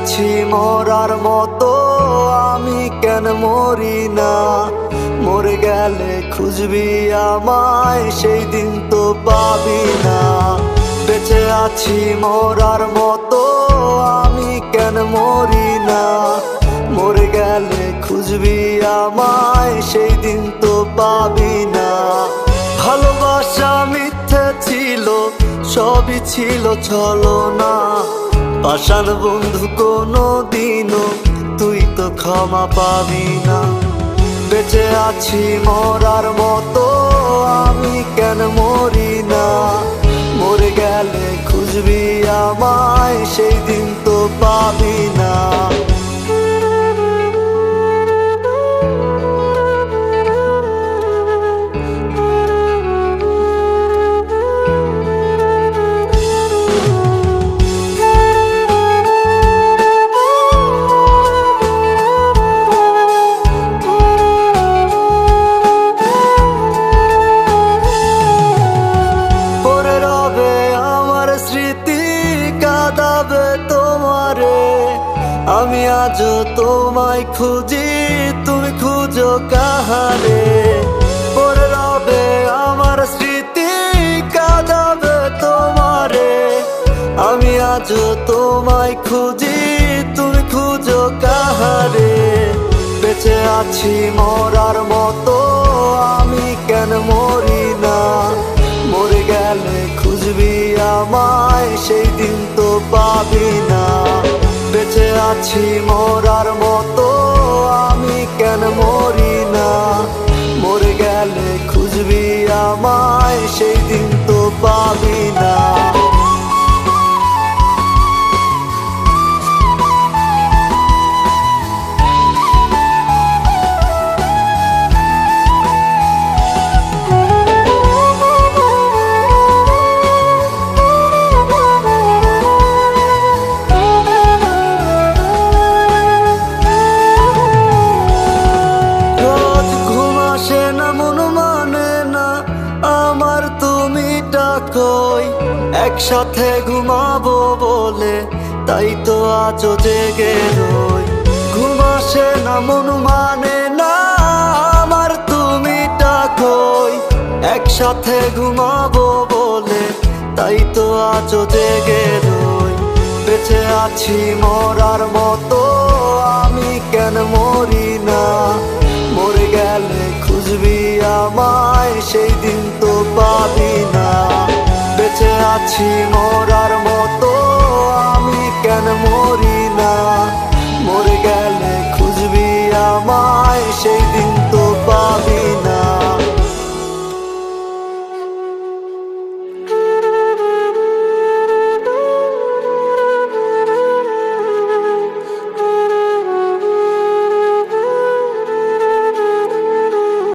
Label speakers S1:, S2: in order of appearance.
S1: আছি মরার মতো, আমি কেন মরি না? মরে গেলে খুঁজবি আমায়, সেই দিন তো পাবি না। বেঁচে আছি মরার মতো, আমি কেন মরি না? মরে গেলে খুঁজবি আমায়, সেই দিন তো পাবি না। ভালোবাসা মিথ্যে ছিল, সবই ছিল ছলনা। পাষাণ বন্ধু কোনো দিনও তুই তো ক্ষমা পাবি না। বেঁচে আছি মরার মতো, আমি কেন মরি না? মরে গেলে খুঁজবি আমায়, সেই দিন তো পাবি না। কাঁদাবে তোমারে, আমি আজও তোমায় খুঁজি, তুমি খুঁজো কাহারে? পড়ে রবে আমার স্মৃতি, কাঁদাবে তোমারে, আমি আজও তোমায় খুঁজি, তুমি খুঁজো কাহারে? বেঁচে আছি মরার মতো, আমি কেন মরি না? মরে গেলে খুঁজবি আমায়, সেই দিন তো পাবি না। বেঁচে আছি মরার মতো, আমি কেন মরি না? মরে গেলে খুঁজবি আমায়, সেই দিন তো পাবি না। একসাথে ঘুমাবো বলে তাই তো আজও জেগে রই। ঘুম আসে না, মন মানে না আমার, তুমি ডাকোই। একসাথে ঘুমাবো বলে তাই তো আজও জেগে রই। বেঁচে আছি মরার মতো, আমি কেন মরি না? মরে গেলে খুঁজবি আমায়, সেই দিন তো পাবি